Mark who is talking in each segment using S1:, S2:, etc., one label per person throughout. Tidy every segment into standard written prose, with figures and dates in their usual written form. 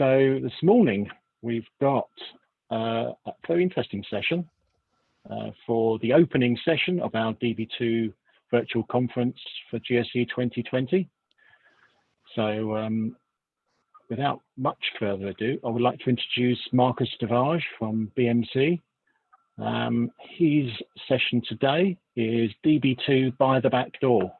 S1: So this morning we've got a very interesting session for the opening session of our Db2 virtual conference for GSE 2020. So without much further ado, I would like to introduce Marcus Devage from BMC. His session today is Db2 by the back door.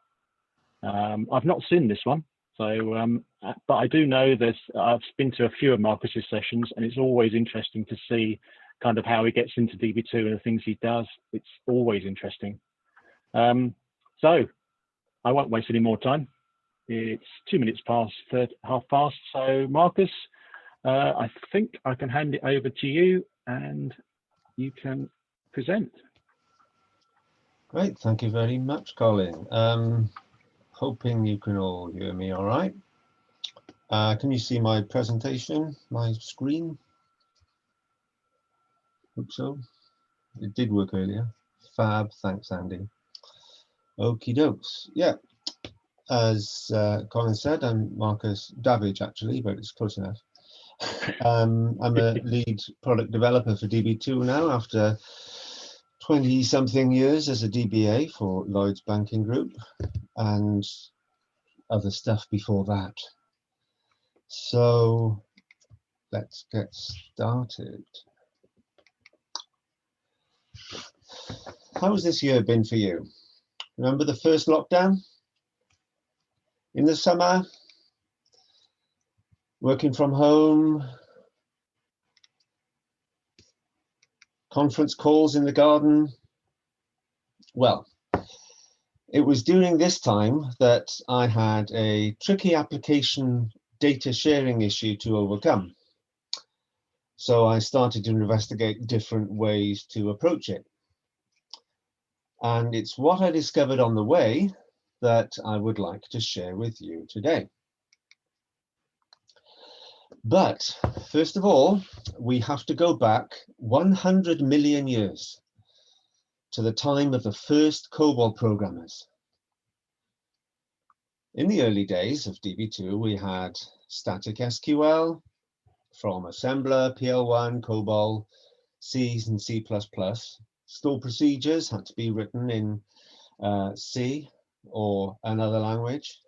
S1: I've not seen this one, so but I do know that I've been to a few of Marcus's sessions, and it's always interesting to see kind of how he gets into Db2 and the things he does. It's always interesting. So I won't waste any more time. It's 2 minutes past, half past. So Marcus, I think I can hand it over to you and you can present.
S2: Great, thank you very much, Colin. Hoping you can all hear me all right. Can you see my presentation, my screen? Hope so. It did work earlier. Fab, thanks, Andy. Okie dokes. Yeah, as Colin said, I'm Marcus Devage actually, but it's close enough. I'm a lead product developer for Db2 now after 20-something years as a DBA for Lloyds Banking Group and other stuff before that. So let's get started. How's this year been for you? Remember the first lockdown in the summer? Working from home, conference calls in the garden. Well, it was during this time that I had a tricky application data sharing issue to overcome. So I started to investigate different ways to approach it. And it's what I discovered on the way that I would like to share with you today. But first of all, we have to go back 100 million years to the time of the first COBOL programmers. In the early days of Db2, we had static SQL from assembler, PL1, COBOL, C and C++. Store procedures had to be written in C or another language.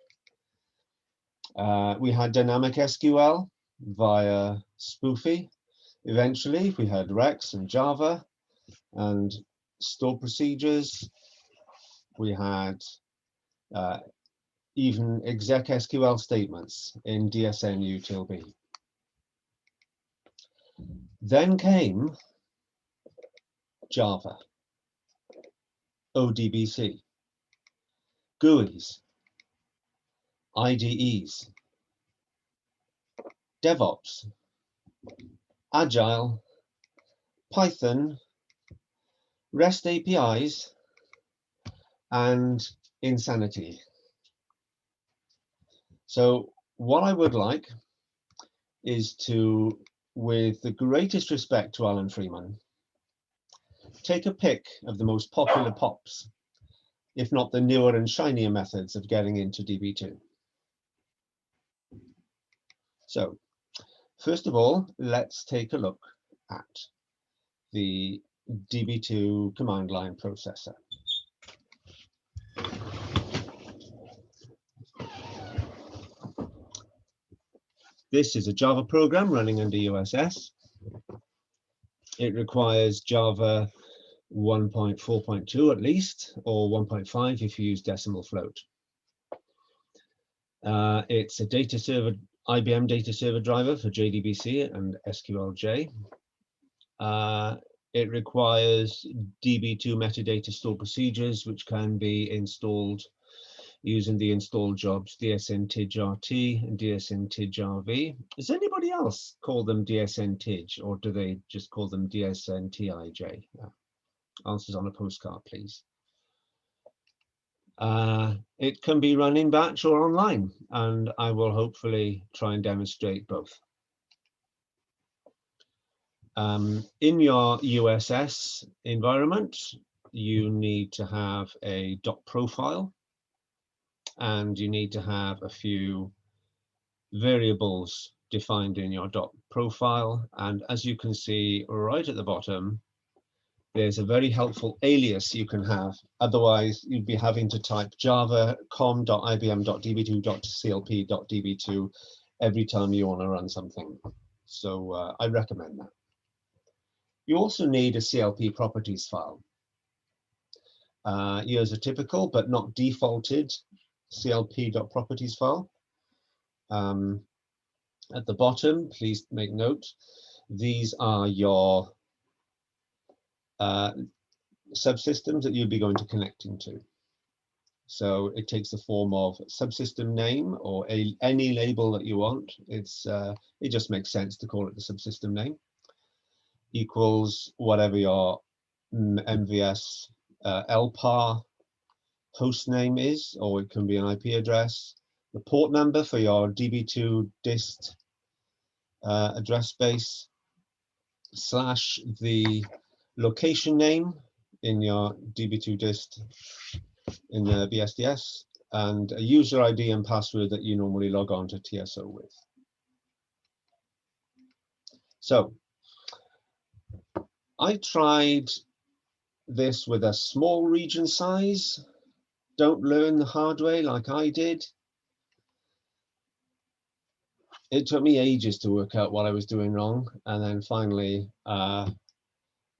S2: We had dynamic SQL via Spoofy. Eventually, we had Rex and Java and store procedures. We had even exec SQL statements in DSN util-B. Then came Java, ODBC, GUIs, IDEs, DevOps, Agile, Python, REST APIs, and Insanity. So what I would like is to, with the greatest respect to Alan Freeman, take a pick of the most popular POPs, if not the newer and shinier methods of getting into Db2. So, first of all, let's take a look at the Db2 command line processor. This is a Java program running under USS. It requires Java 1.4.2 at least, or 1.5 if you use decimal float. It's a data server, IBM data server driver for JDBC and SQLJ. It requires Db2 metadata store procedures, which can be installed using the install jobs dsn-tij-rt and dsn-tij-rv. Does anybody else call them dsn-tij, or do they just call them dsn-tij? Answers on a postcard, please. It can be run in batch or online, and I will hopefully try and demonstrate both. In your USS environment, you need to have a .profile, and you need to have a few variables defined in your .profile. And as you can see right at the bottom, there's a very helpful alias you can have. Otherwise, you'd be having to type java.com.ibm.db2.clp.db2 every time you want to run something. So I recommend that. You also need a CLP properties file. Here's a typical but not defaulted clp.properties file. At the bottom, please make note, these are your subsystems that you'll be going to connect into. So it takes the form of subsystem name or any label that you want. It just makes sense to call it the subsystem name. Equals whatever your MVS LPAR host name is, or it can be an IP address. The port number for your Db2 dist address space, slash the location name in your Db2 dist in the BSDS, and a user ID and password that you normally log on to TSO with. So I tried this with a small region size. Don't learn the hard way like I did. It took me ages to work out what I was doing wrong, and then finally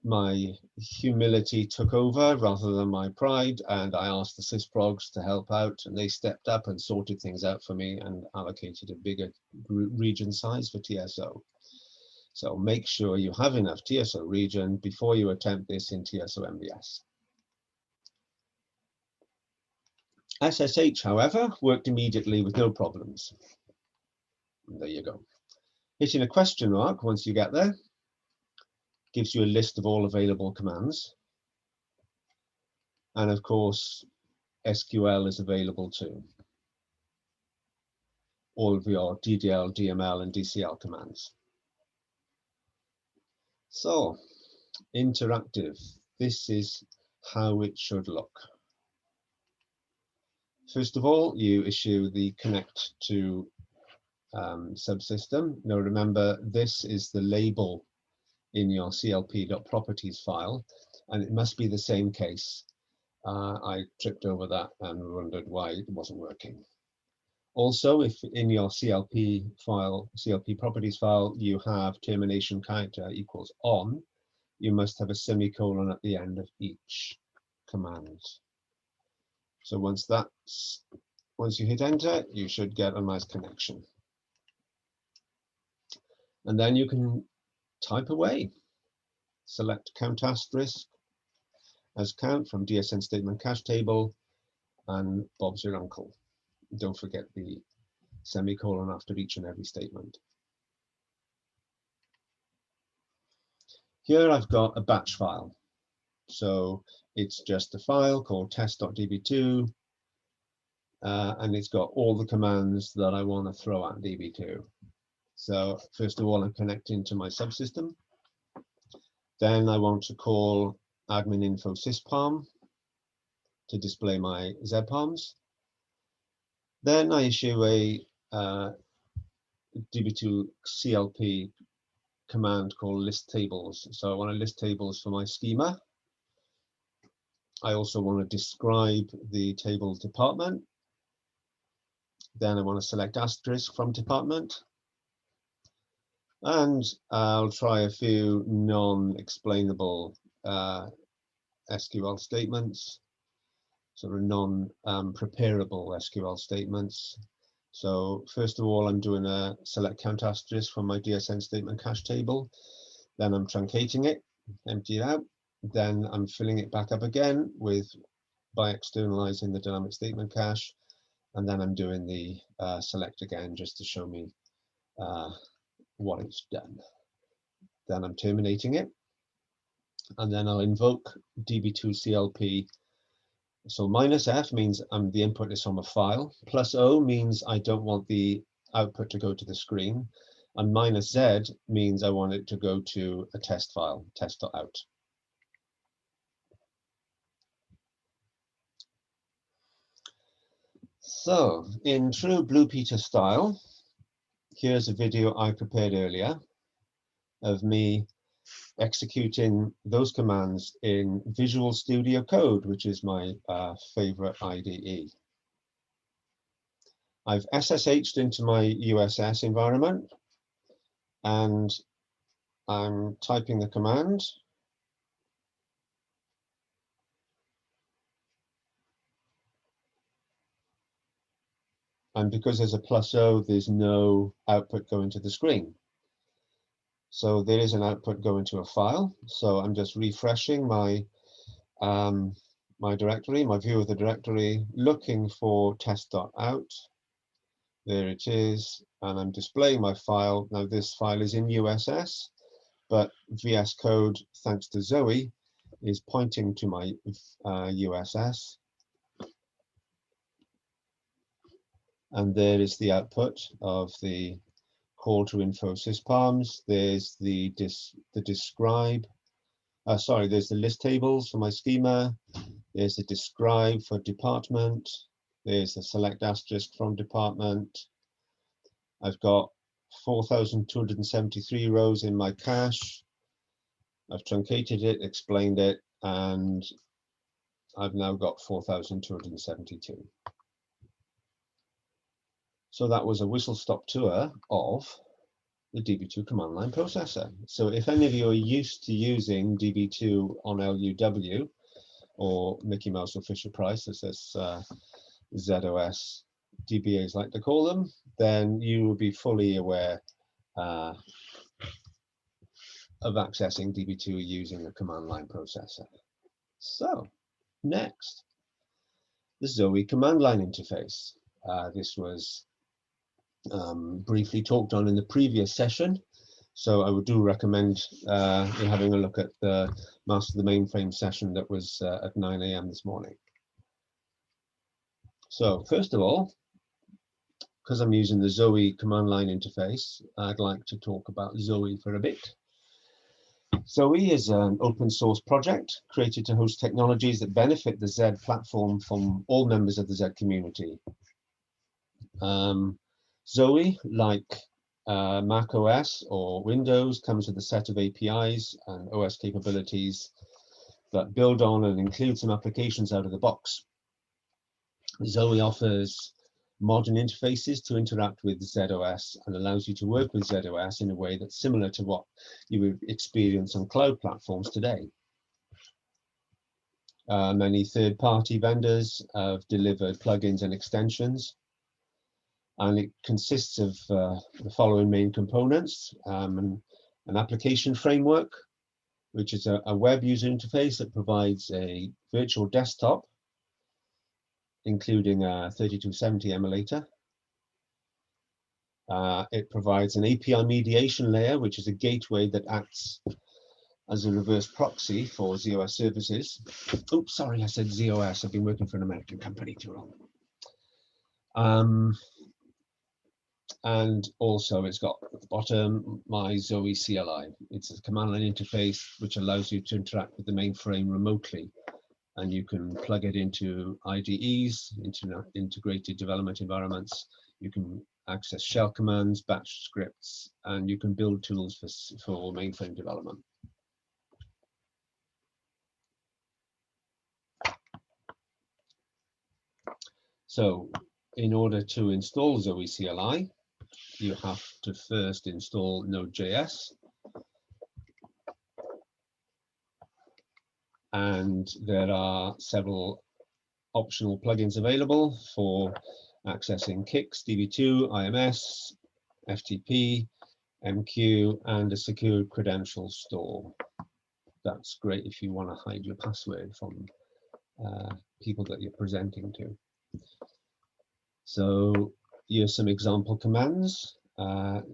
S2: my humility took over rather than my pride, and I asked the sysprogs to help out, and they stepped up and sorted things out for me and allocated a bigger region size for TSO. So make sure you have enough TSO region before you attempt this in TSO MVS. SSH, however, worked immediately with no problems. And there you go. Hitting a question mark once you get there gives you a list of all available commands. And of course, SQL is available too. All of your DDL, DML, and DCL commands. So, interactive. This is how it should look. First of all, you issue the connect to subsystem. Now remember, this is the label in your clp.properties file, and it must be the same case. I tripped over that and wondered why it wasn't working. Also, if in your CLP file, CLP properties file, you have termination character equals on, you must have a semicolon at the end of each command. So once you hit enter, you should get a nice connection. And then you can type away. Select count asterisk as count from DSN statement cache table, and Bob's your uncle. Don't forget the semicolon after each and every statement. Here I've got a batch file. So it's just a file called test.db2, and it's got all the commands that I want to throw at db2. So first of all, I'm connecting to my subsystem. Then I want to call admin info syspalm to display my zpalms. Then I issue a Db2 CLP command called list tables. So I want to list tables for my schema. I also want to describe the table department. Then I want to select asterisk from department. And I'll try a few non-explainable SQL statements, sort of non-preparable SQL statements. So first of all, I'm doing a select count asterisk from my DSN statement cache table. Then I'm truncating it, empty it out. Then I'm filling it back up again by externalizing the dynamic statement cache. And then I'm doing the select again just to show me what it's done. Then I'm terminating it. And then I'll invoke Db2 CLP. So -f means the input is from a file. +O means I don't want the output to go to the screen. And -z means I want it to go to a test file, test.out. So in true Blue Peter style, here's a video I prepared earlier of me executing those commands in Visual Studio Code, which is my favorite IDE. I've SSH'd into my USS environment and I'm typing the command. And because there's a +O, there's no output going to the screen. So there is an output going to a file. So I'm just refreshing my my directory, my view of the directory, looking for test.out. There it is, and I'm displaying my file. Now this file is in USS, but VS Code, thanks to Zoe, is pointing to my USS. And there is the output of the call to info syspalms. There's the describe. Sorry, there's the list tables for my schema. There's the describe for department. There's the select asterisk from department. I've got 4,273 rows in my cache. I've truncated it, explained it, and I've now got 4,272. So that was a whistle-stop tour of the Db2 command line processor. So if any of you are used to using Db2 on LUW or Mickey Mouse or Fisher Price, as this ZOS DBAs like to call them, then you will be fully aware of accessing Db2 using a command line processor. So next, the Zoe command line interface. This was briefly talked on in the previous session, so I would do recommend you having a look at the Master of the Mainframe session that was at 9 AM this morning. So first of all, because I'm using the Zoe command line interface, I'd like to talk about Zoe for a bit. Zoe is an open source project created to host technologies that benefit the Z platform from all members of the Z community. Zoe, like Mac OS or Windows, comes with a set of APIs and OS capabilities that build on and include some applications out of the box. Zoe offers modern interfaces to interact with ZOS and allows you to work with ZOS in a way that's similar to what you would experience on cloud platforms today. Many third-party vendors have delivered plugins and extensions, and it consists of the following main components: an application framework, which is a web user interface that provides a virtual desktop, including a 3270 emulator. It provides an API mediation layer, which is a gateway that acts as a reverse proxy for ZOS services. Oops, sorry, I said ZOS. I've been working for an American company too long. And also it's got at the bottom my Zoe CLI. It's a command line interface which allows you to interact with the mainframe remotely, and you can plug it into IDEs, into integrated development environments. You can access shell commands, batch scripts, and you can build tools for mainframe development. So in order to install Zoe CLI, you have to first install Node.js. And there are several optional plugins available for accessing Kix, Db2, IMS, FTP, MQ, and a secure credential store. That's great if you want to hide your password from people that you're presenting to. So here's some example commands.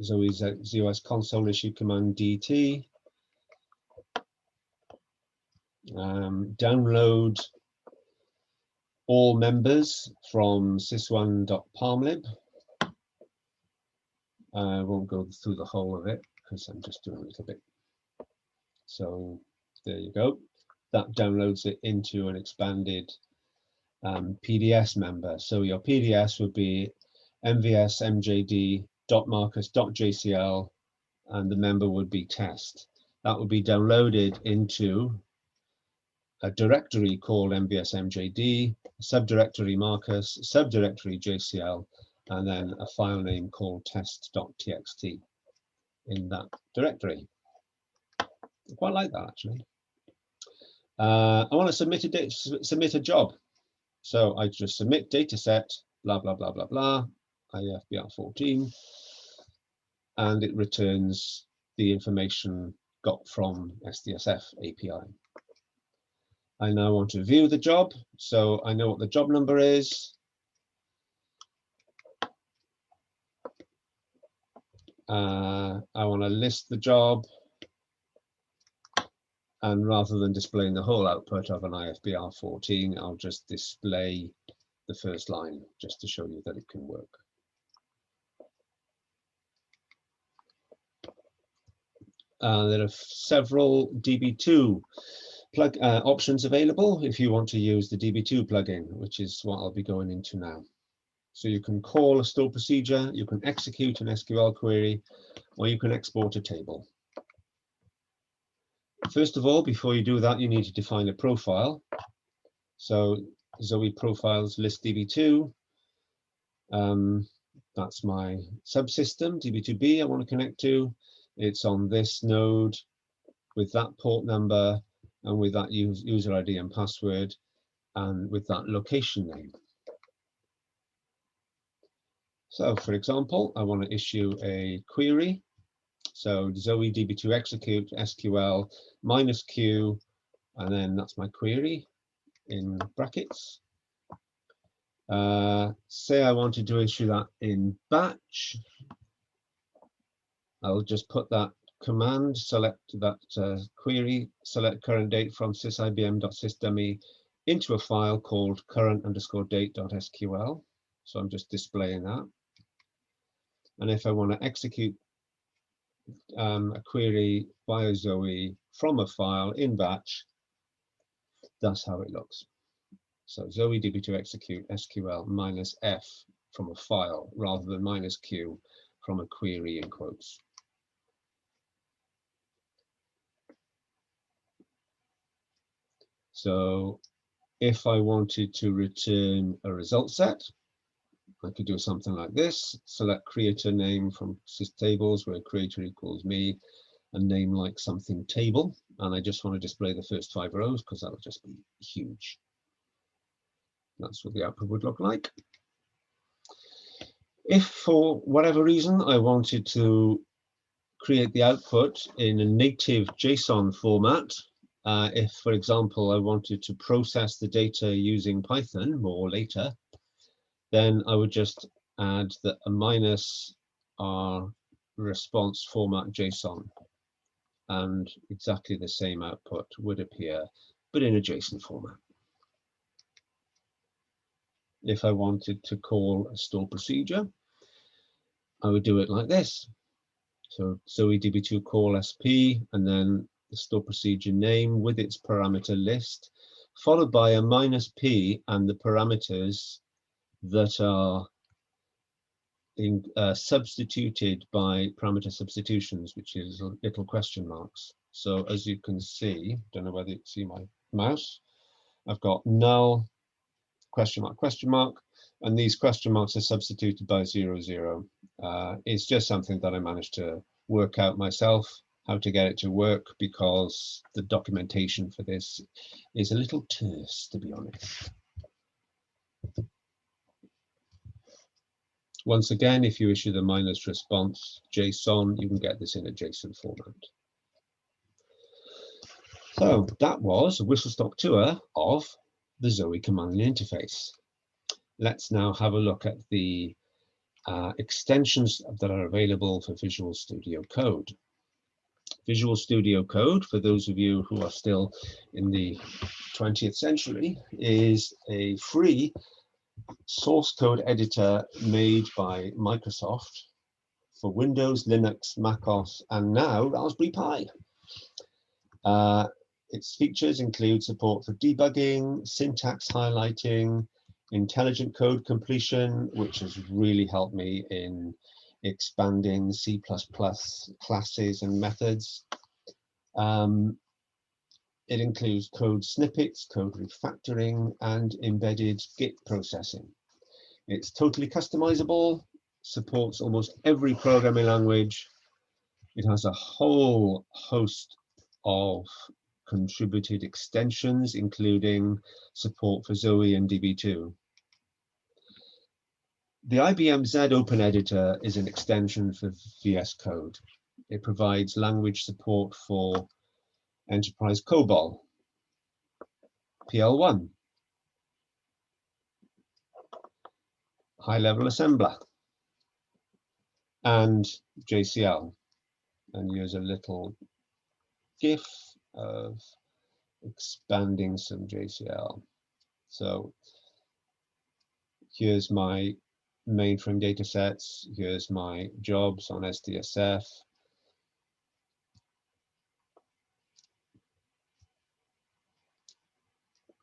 S2: Zoe's ZOS console issue command DT. Download all members from sys1.palmlib. I won't go through the whole of it because I'm just doing a little bit. So there you go. That downloads it into an expanded PDS member. So your PDS would be mvs .marcus.jcl, and the member would be test. That would be downloaded into a directory called mbsmjd, subdirectory Marcus, subdirectory JCL, and then a file name called test.txt in that directory. I quite like that, actually. I want to submit a job. So I just submit dataset, blah, blah, blah, blah, blah, IFBR14, and it returns the information got from SDSF API. I now want to view the job, so I know what the job number is. I want to list the job, and rather than displaying the whole output of an IFBR14, I'll just display the first line just to show you that it can work. There are several Db2 plug options available if you want to use the Db2 plugin, which is what I'll be going into now. So you can call a store procedure, you can execute an SQL query, or you can export a table. First of all, before you do that, you need to define a profile. So Zoe profiles list Db2. That's my subsystem, Db2B, I want to connect to. It's on this node with that port number and with that user ID and password and with that location name. So for example, I want to issue a query. So Zoe Db2 execute SQL -q, and then that's my query in brackets. Say I wanted to issue that in batch. I'll just put that command, select that query, select current date from sysibm.sysdummy into a file called current_date.sql. So I'm just displaying that. And if I want to execute a query via Zoe from a file in batch, that's how it looks. So Zoe Db2 execute SQL -f from a file rather than -q from a query in quotes. So if I wanted to return a result set, I could do something like this. Select creator name from systables where creator equals me, and name like something table. And I just want to display the first 5 rows because that'll just be huge. That's what the output would look like. If for whatever reason I wanted to create the output in a native JSON format, if, for example, I wanted to process the data using Python more later, then I would just add a -r response format JSON, and exactly the same output would appear, but in a JSON format. If I wanted to call a store procedure, I would do it like this. So Zoe Db2 call SP, and then the store procedure name with its parameter list, followed by a -p and the parameters that are substituted by parameter substitutions, which is little question marks. So as you can see, don't know whether you see my mouse, I've got null, question mark, and these question marks are substituted by 0, 0. It's just something that I managed to work out myself, how to get it to work, because the documentation for this is a little terse, to be honest. Once again, if you issue the -response JSON, you can get this in a JSON format. So that was a whistle-stop tour of the Zoe command line interface. Let's now have a look at the extensions that are available for Visual Studio Code. Visual Studio Code, for those of you who are still in the 20th century, is a free source code editor made by Microsoft for Windows, Linux, macOS, and now Raspberry Pi. Its features include support for debugging, syntax highlighting, intelligent code completion, which has really helped me in expanding C++ classes and methods. It includes code snippets, code refactoring, and embedded Git processing. It's totally customizable, supports almost every programming language. It has a whole host of contributed extensions, including support for Zoe and Db2. The IBM Z Open Editor is an extension for VS Code. It provides language support for Enterprise COBOL, PL1, high-level assembler, and JCL. And here's a little GIF of expanding some JCL. So here's my mainframe data sets. Here's my jobs on SDSF.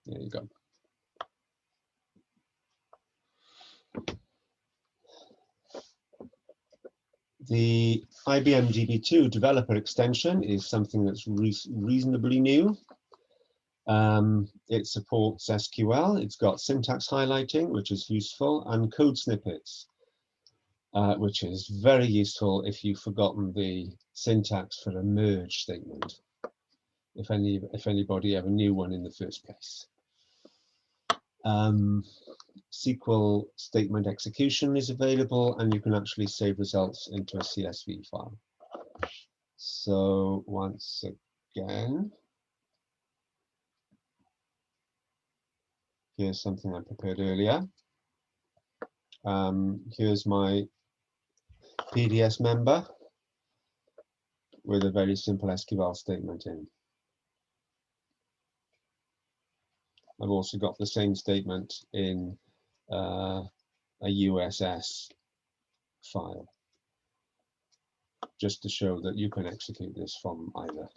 S2: There you go. The IBM Db2 developer extension is something that's reasonably new. It supports SQL. It's got syntax highlighting, which is useful, and code snippets, which is very useful if you've forgotten the syntax for a merge statement, if anybody ever knew one in the first place. SQL statement execution is available, and you can actually save results into a CSV file. So once again, here's something I prepared earlier. Here's my PDS member with a very simple SQL statement in. I've also got the same statement in a USS file, just to show that you can execute this from either.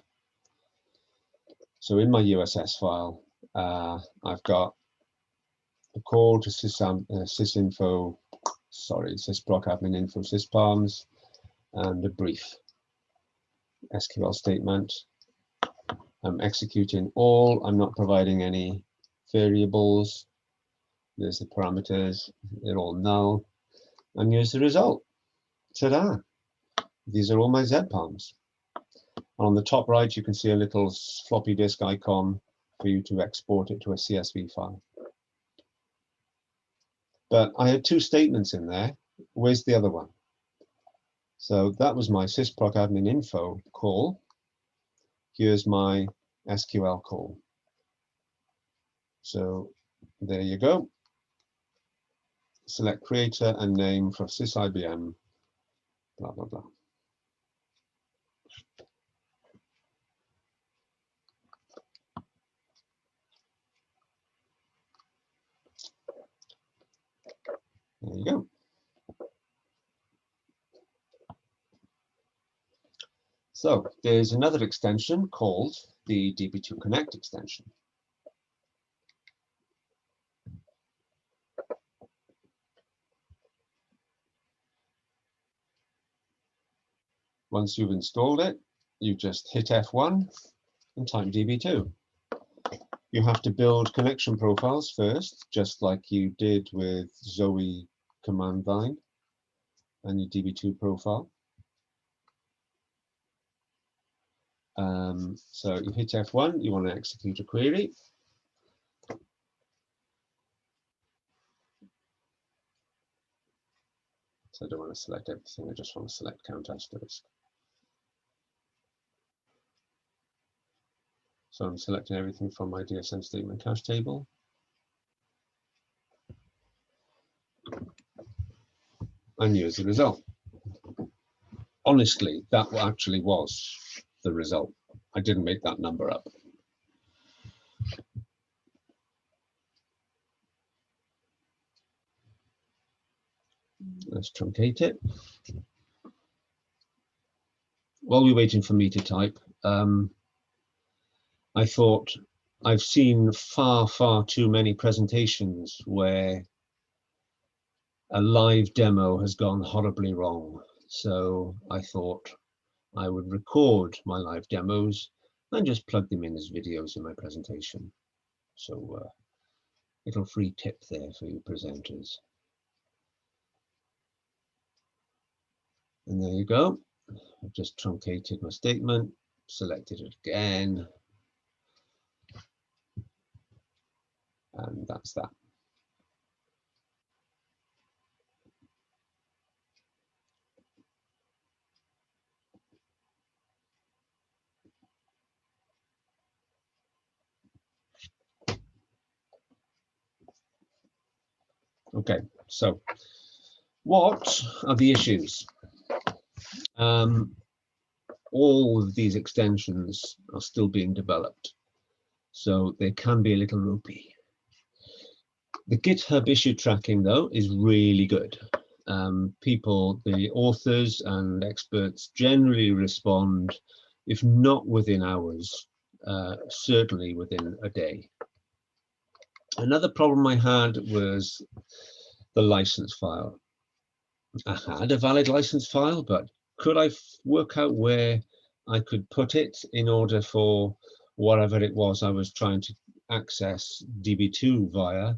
S2: So in my USS file, I've got a call to sysinfo, sysproc admin info syspalms, and a brief SQL statement. I'm executing all. I'm not providing any variables. There's the parameters. They're all null. And here's the result. Ta-da! These are all my ZPalms. On the top right, you can see a little floppy disk icon for you to export it to a CSV file. But I had two statements in there. Where's the other one? So that was my sysproc admin info call. Here's my SQL call. So there you go. Select creator and name for sysIBM, blah, blah, blah. There you go. So there's another extension called the Db2 Connect extension. Once you've installed it, you just hit F1 and type Db2. You have to build connection profiles first, just like you did with Zoe command line and your Db2 profile. So you hit F1, you want to execute a query. So I don't want to select everything, I just want to select count asterisk. So I'm selecting everything from my DSM statement cache table. And here's the result. Honestly, that actually was the result. I didn't make that number up. Let's truncate it. While we're waiting for me to type, I thought I've seen far, far too many presentations where a live demo has gone horribly wrong. So I thought I would record my live demos and just plug them in as videos in my presentation. So little free tip there for you presenters. And there you go. I've just truncated my statement, selected it again, and that's that. Okay, so what are the issues? All of these extensions are still being developed, so they can be a little ropey. The GitHub issue tracking, though, is really good. People, the authors and experts generally respond, if not within hours, certainly within a day. Another problem I had was the license file. I had a valid license file, but could I work out where I could put it in order for whatever it was I was trying to access Db2 via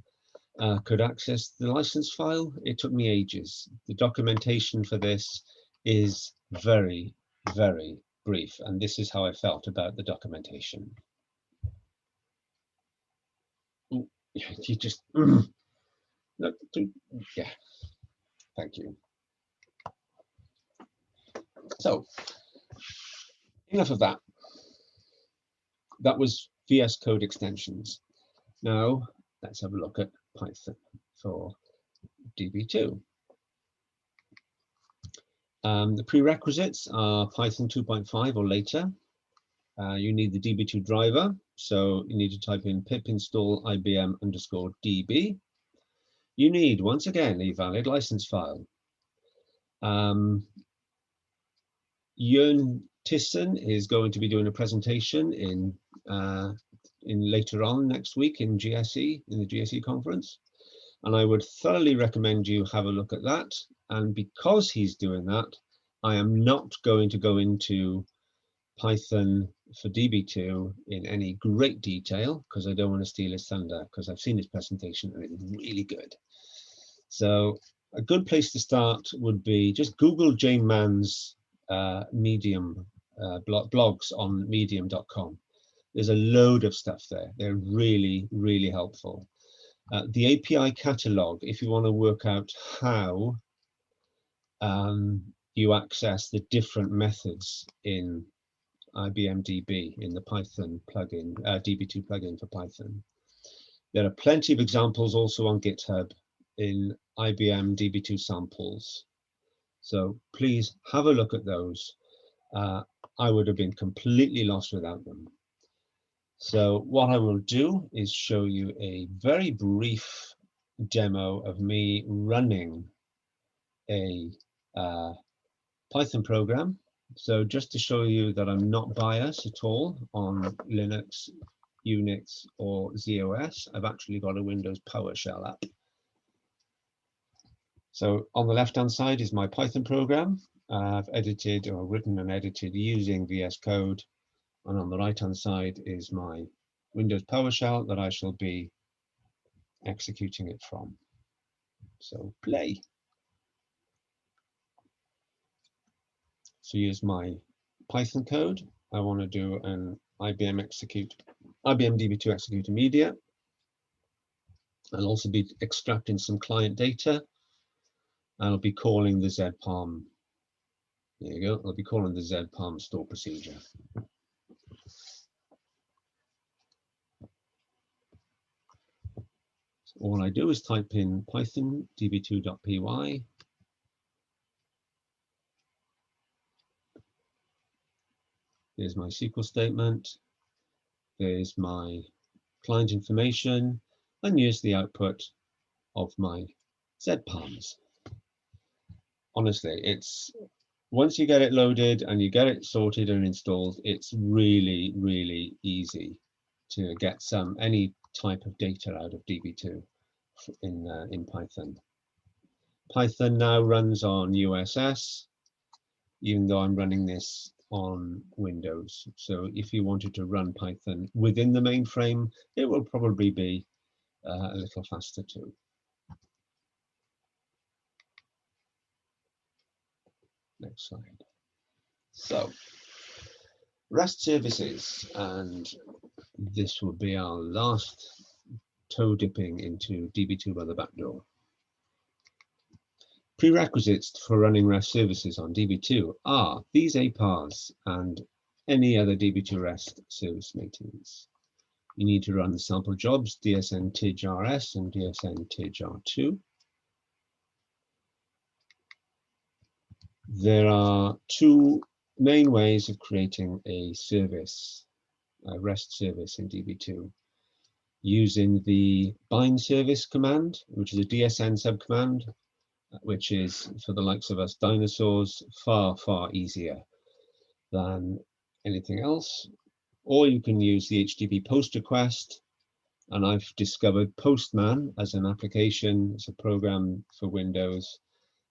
S2: could access the license file? It took me ages. The documentation for this is very, very brief, and this is how I felt about the documentation. You just, yeah, thank you. So, enough of that. That was VS Code extensions. Now, let's have a look at Python for Db2. The prerequisites are Python 2.5 or later. You need the Db2 driver, so you need to type in pip install ibm_db. You need, once again, a valid license file. Jörn Thyssen is going to be doing a presentation in later on next week in GSE, in the GSE conference, and I would thoroughly recommend you have a look at that. And because he's doing that, I am not going to go into Python for Db2 in any great detail because I don't want to steal his thunder, because I've seen his presentation and it's really good. So a good place to start would be just Google Jane Mann's Medium blogs on medium.com. There's a load of stuff there. They're really, really helpful. The API catalog, if you want to work out how you access the different methods in IBM-DB, in the Python plugin, Db2 plugin for Python. There are plenty of examples also on GitHub in IBM Db2 samples. So please have a look at those. I would have been completely lost without them. So what I will do is show you a very brief demo of me running a Python program. So just to show you that I'm not biased at all on Linux, Unix, or ZOS, I've actually got a Windows PowerShell app. So on the left-hand side is my Python program. I've edited or written and edited using VS Code. And on the right-hand side is my Windows PowerShell that I shall be executing it from. So play. So here's my Python code. I want to do an IBM Db2 execute immediate. I'll also be extracting some client data. I'll be calling the ZPalm. There you go. I'll be calling the ZPalm store procedure. So all I do is type in Python db2.py. There's my SQL statement. There's my client information, and here's the output of my ZPalms. Honestly, it's once you get it loaded and you get it sorted and installed, it's really, really easy to get any type of data out of Db2 in Python. Python now runs on USS, even though I'm running this on Windows. So if you wanted to run Python within the mainframe, it will probably be a little faster too. Next slide. So REST services, and this will be our last toe dipping into Db2 by the back door. Prerequisites for running REST services on Db2 are these APARs and any other Db2 REST service maintenance. You need to run the sample jobs DSN TIG RS and DSN TIG R2. There are two main ways of creating a service, a REST service in Db2, using the bind service command, which is a DSN subcommand, which is, for the likes of us dinosaurs, far, far easier than anything else. Or you can use the HTTP post request, and I've discovered Postman as an application. It's a program for Windows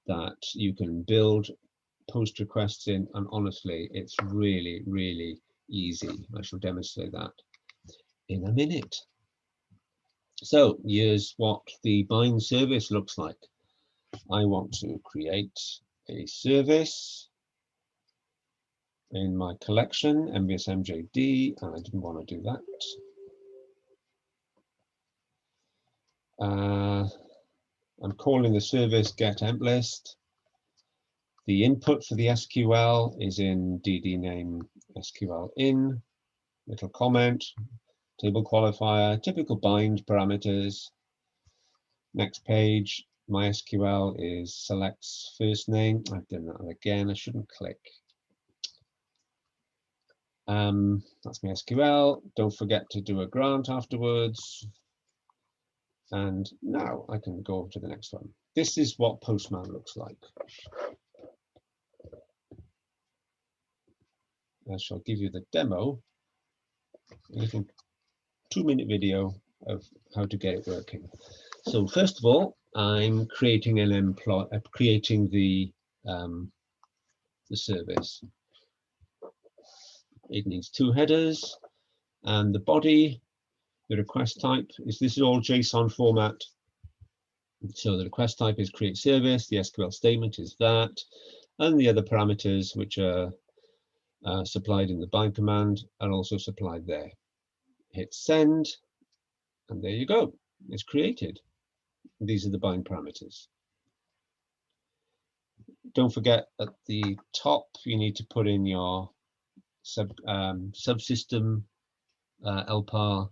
S2: that you can build post requests in, and honestly, it's really, really easy. I shall demonstrate that in a minute. So here's what the bind service looks like. I want to create a service in my collection, MVSMJD, and I didn't want to do that. I'm calling the service getEmpList. The input for the SQL is in DD name SQL in, little comment, table qualifier, typical bind parameters. Next page, MySQL is selects first name. I've done that again, I shouldn't click. That's my SQL. Don't forget to do a grant afterwards. And now I can go to the next one. This is what Postman looks like. I shall give you the demo, a little 2-minute video of how to get it working. So first of all, I'm creating an creating the service. It needs 2 headers, and the body, the request type is, this is all JSON format. So the request type is create service, the SQL statement is that, and the other parameters which are supplied in the bind command are also supplied there. Hit send, and there you go, it's created. These are the bind parameters. Don't forget at the top, you need to put in your subsystem LPAR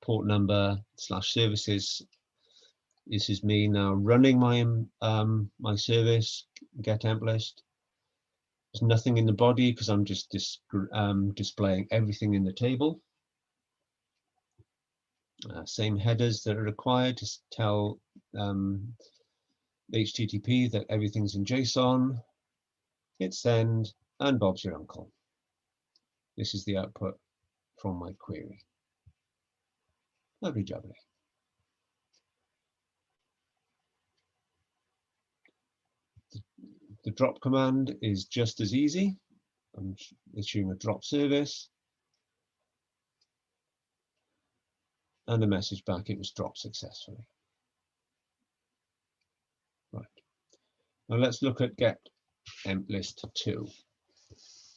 S2: port number /services. This is me now running my my service getEmpList. There's nothing in the body because I'm just displaying everything in the table. Same headers that are required to tell HTTP that everything's in JSON. Hit send, and Bob's your uncle. This is the output from my query. Lovely jubbly. The drop command is just as easy. I'm issuing a drop service. And a message back, it was dropped successfully. Right. Now let's look at getEmpList 2.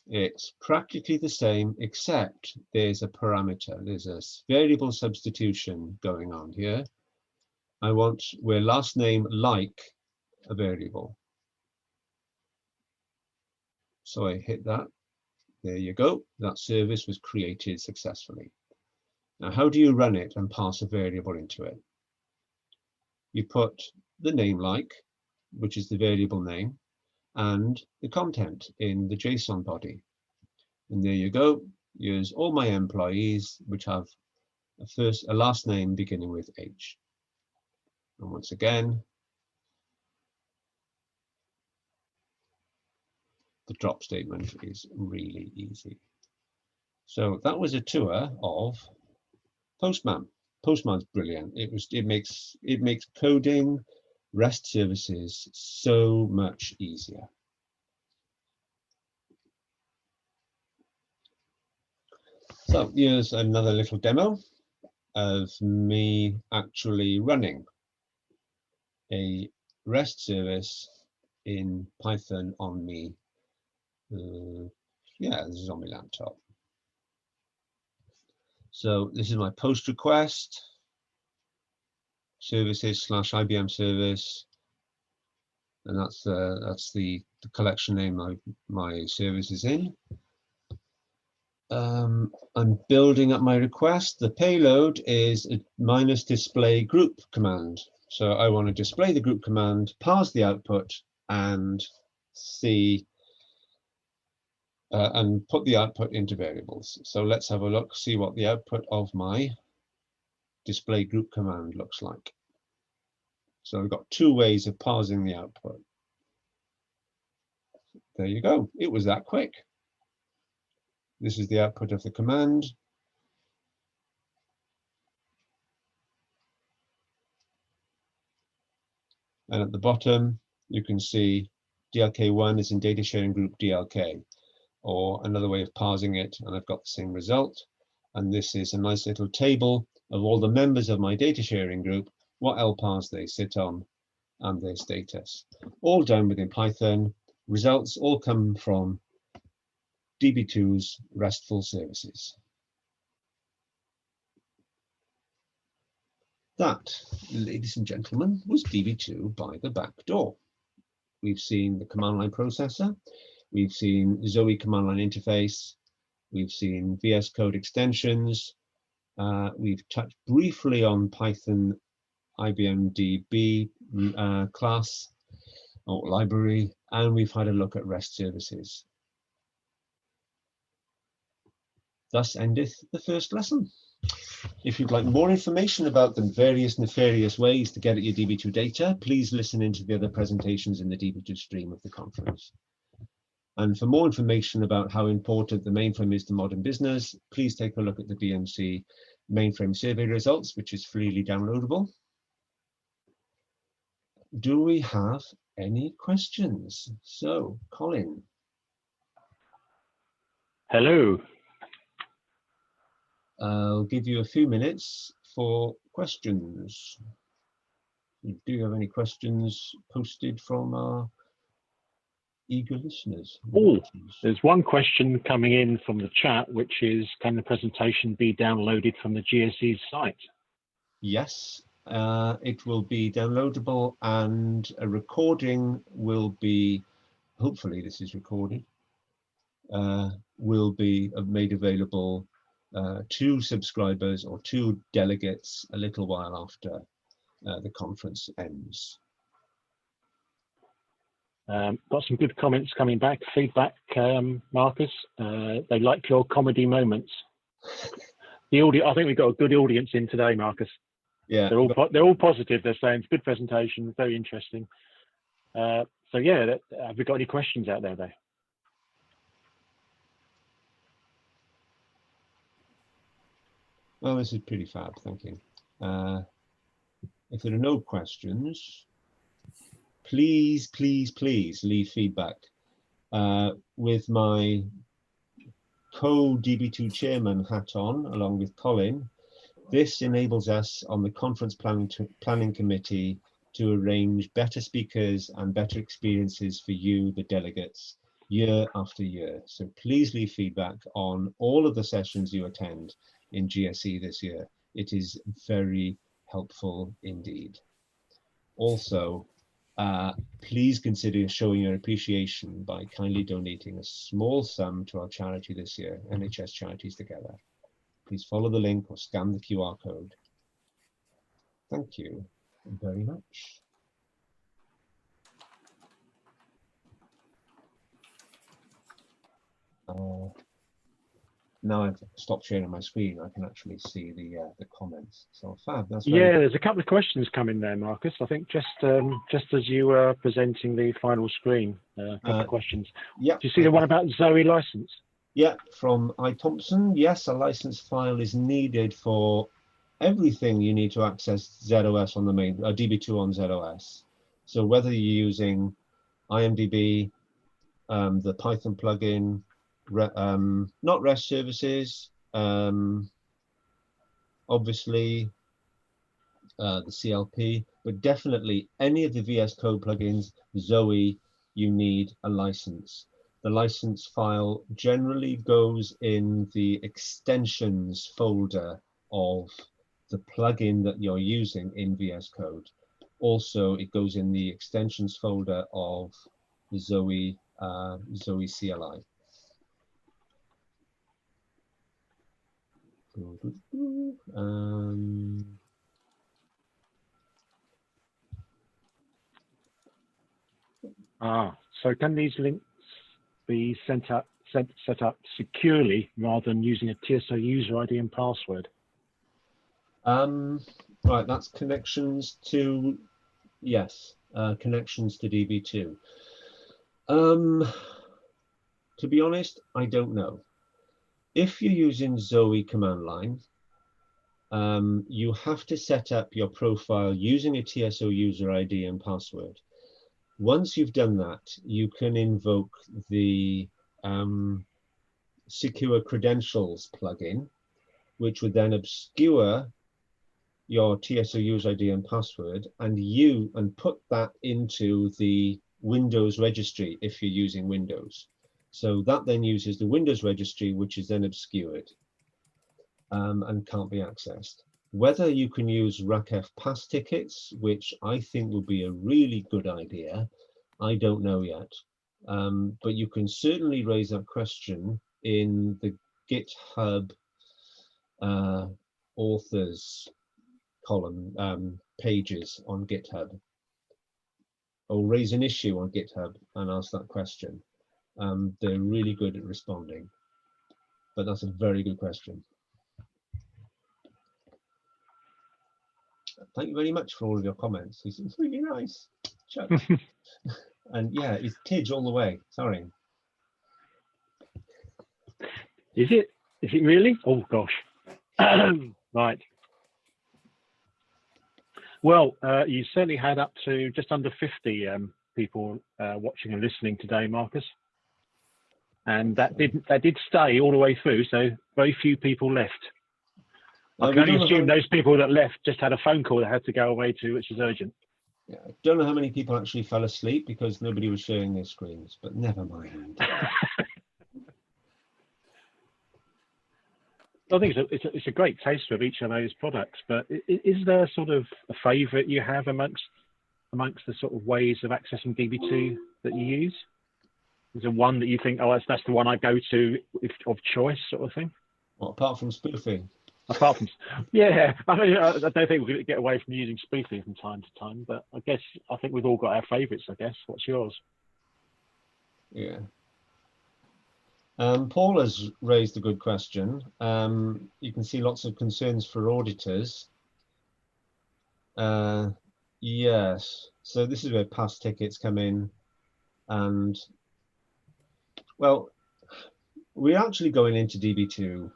S2: It's practically the same, except there's a parameter. There's a variable substitution going on here. I want where last name like a variable. So I hit that. There you go. That service was created successfully. Now, how do you run it and pass a variable into it? You put the name like, which is the variable name, and the content in the JSON body. And there you go. Here's all my employees, which have a last name beginning with H. And once again, the drop statement is really easy. So that was a tour of Postman. Postman's brilliant. It makes coding REST services so much easier. So here's another little demo of me actually running a REST service in Python on me. Yeah, this is on my laptop. So this is my post request, services/IBM service, and that's the collection name my service is in. I'm building up my request. The payload is a -display group command. So I want to display the group command, parse the output, and see and put the output into variables. So let's have a look, see what the output of my display group command looks like. So I've got two ways of parsing the output. There you go. It was that quick. This is the output of the command. And at the bottom, you can see DLK1 is in data sharing group DLK, or another way of parsing it, and I've got the same result. And this is a nice little table of all the members of my data sharing group, what LPARS they sit on, and their status. All done within Python. Results all come from DB2's RESTful services. That, ladies and gentlemen, was DB2 by the back door. We've seen the command line processor, we've seen Zoe command line interface, we've seen VS Code extensions, we've touched briefly on Python IBM DB class or library, and we've had a look at REST services. Thus endeth the first lesson. If you'd like more information about the various nefarious ways to get at your DB2 data, please listen into the other presentations in the DB2 stream of the conference. And for more information about how important the mainframe is to modern business, please take a look at the BMC mainframe survey results, which is freely downloadable. Do we have any questions? So, Colin.
S1: Hello.
S2: I'll give you a few minutes for questions. Do you have any questions posted from our eager listeners?
S1: Oh, there's one question coming in from the chat, which is, can the presentation be downloaded from the GSE site? Yes,
S2: it will be downloadable, and a recording will be, hopefully this is recorded, will be made available to subscribers or to delegates a little while after the conference ends.
S1: Got some good comments coming back, feedback, Marcus. They like your comedy moments. The audio, I think we've got a good audience in today, Marcus.
S2: Yeah,
S1: they're all positive. They're saying it's a good presentation, very interesting. So yeah, have we got any questions out there though?
S2: Well, this is pretty fab, thank you. If there are no questions, please, please, please leave feedback. With my co-DB2 chairman hat on, along with Colin, this enables us on the conference planning committee to arrange better speakers and better experiences for you, the delegates, year after year. So please leave feedback on all of the sessions you attend in GSE this year. It is very helpful indeed. Also, please consider showing your appreciation by kindly donating a small sum to our charity this year, NHS Charities Together. Please follow the link or scan the QR code. Thank you very much. Now I've stopped sharing my screen, I can actually see the comments. So fab. That's very
S1: there's a couple of questions coming there, Marcus. I think just as you were presenting the final screen, a couple of questions.
S2: Yeah.
S1: Do you see the one about Zoe license?
S2: Yeah, from I Thompson. Yes, a license file is needed for everything you need to access ZOS on the main DB2 on ZOS. So whether you're using IMDb, the Python plugin, not REST services, obviously the CLP, but definitely any of the VS Code plugins, Zoe, you need a license. The license file generally goes in the extensions folder of the plugin that you're using in VS Code. Also, it goes in the extensions folder of the Zoe CLI.
S1: So can these links be set up securely rather than using a TSO user ID and password?
S2: Right, that's connections to, yes, connections to DB2. To be honest, I don't know. If you're using Zoe command line, you have to set up your profile using a TSO user ID and password. Once you've done that, you can invoke the secure credentials plugin, which would then obscure your TSO user ID and password, and put that into the Windows registry if you're using Windows. So that then uses the Windows registry, which is then obscured and can't be accessed. Whether you can use RACF pass tickets, which I think would be a really good idea, I don't know yet. But you can certainly raise that question in the GitHub authors column pages on GitHub, or raise an issue on GitHub and ask that question. They're really good at responding, but that's a very good question. Thank you very much for all of your comments. It's really nice. Chuck. And yeah, it's Tidge all the way. Sorry.
S1: Is it? Is it really? Oh gosh. Right. Well, you certainly had up to just under 50 people watching and listening today, Marcus, and that did stay all the way through. So very few people left. I can only assume those people that left just had a phone call they had to go away to, which is urgent.
S2: Yeah, I don't know how many people actually fell asleep because nobody was sharing their screens, but never mind.
S1: I think it's a great taster of each of those products, but is there sort of a favourite you have amongst the sort of ways of accessing DB2 that you use? Is there one that you think, oh, that's the one I go to of choice, sort of thing?
S2: Well, apart from spoofing.
S1: Apart from, yeah, I mean, I don't think we're going to get away from using spoofing from time to time, but I think we've all got our favourites, I guess. What's yours?
S2: Yeah. Paul has raised a good question. You can see lots of concerns for auditors. Yes, so this is where pass tickets come in, and well, we're actually going into DB2,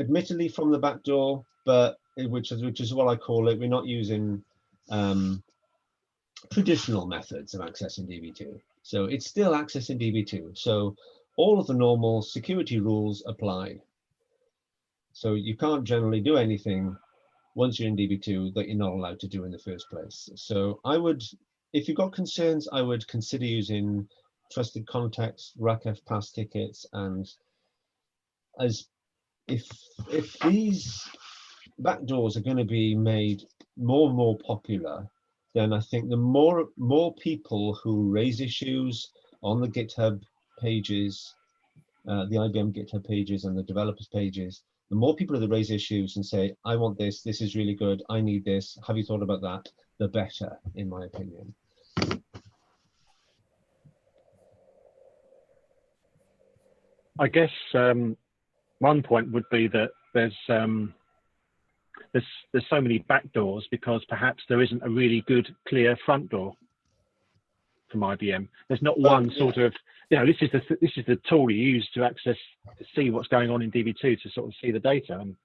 S2: admittedly from the back door, but which is what I call it. We're not using traditional methods of accessing DB2. So it's still accessing DB2. So all of the normal security rules apply. So you can't generally do anything once you're in DB2 that you're not allowed to do in the first place. So I would, if you've got concerns, I would consider using trusted context, RACF pass tickets, and as if these backdoors are going to be made more and more popular, then I think the more people who raise issues on the GitHub pages, the IBM GitHub pages and the developers pages, the more people that raise issues and say, I want this, this is really good, I need this, have you thought about that, the better, in my opinion.
S1: I guess one point would be that there's so many backdoors because perhaps there isn't a really good, clear front door from IBM. There's not one sort of, this is the tool you use to see what's going on in DB2 to sort of see the data. And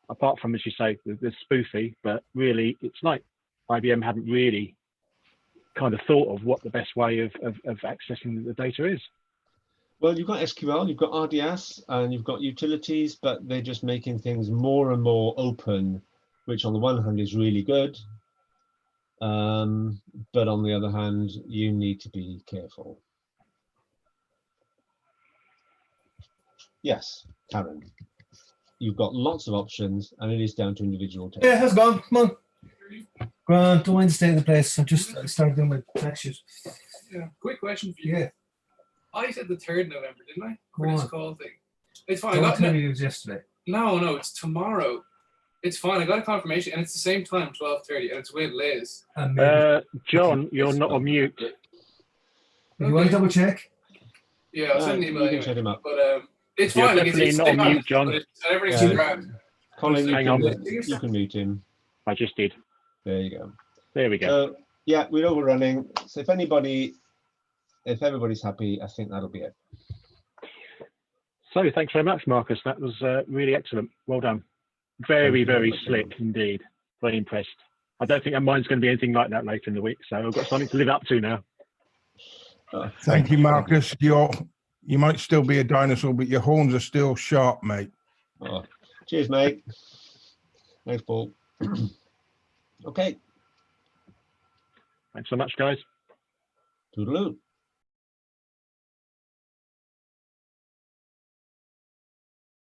S1: apart from, as you say, the spoofy, but really it's like IBM hadn't really kind of thought of what the best way of accessing the data is.
S2: Well, you've got SQL, you've got RDS, and you've got utilities, but they're just making things more and more open, which on the one hand is really good. But on the other hand, you need to be careful. Yes, Karen, you've got lots of options, and it is down to individual tastes.
S3: Yeah, how's it going? Come on. Grant, don't mind the state of the place. I started doing my lectures.
S4: Yeah, quick question for you.
S3: Yeah.
S4: I said the 3rd November, didn't I?
S3: Go
S4: For this
S3: on.
S4: call thing. It's fine.
S3: Don't tell me it was yesterday.
S4: No, it's tomorrow. It's fine. I got a confirmation, and it's the same time, 12:30, and it's with Liz.
S1: John, you're not on mute.
S3: If you want to double check?
S4: Yeah, I'll send an email.
S2: You can
S4: Anyway.
S2: set him up.
S4: But it's
S1: You're
S4: fine. Like,
S1: definitely
S4: it's
S1: not on mute, John.
S4: Everything's grand.
S2: Colin,
S1: Hang on.
S2: you can mute him.
S1: I just did.
S2: There you go.
S1: There we go.
S2: So yeah, we're overrunning. So if everybody's happy, I think that'll be it.
S1: So thanks very much, Marcus. That was really excellent. Well done. Very, very slick indeed. Very impressed. I don't think mine's going to be anything like that later in the week. So I've got something to live up to now.
S5: Thank you, Marcus. You might still be a dinosaur, but your horns are still sharp, mate.
S2: Oh, cheers, mate. Thanks, Paul. Okay.
S1: Thanks so much, guys.
S2: Toodaloo.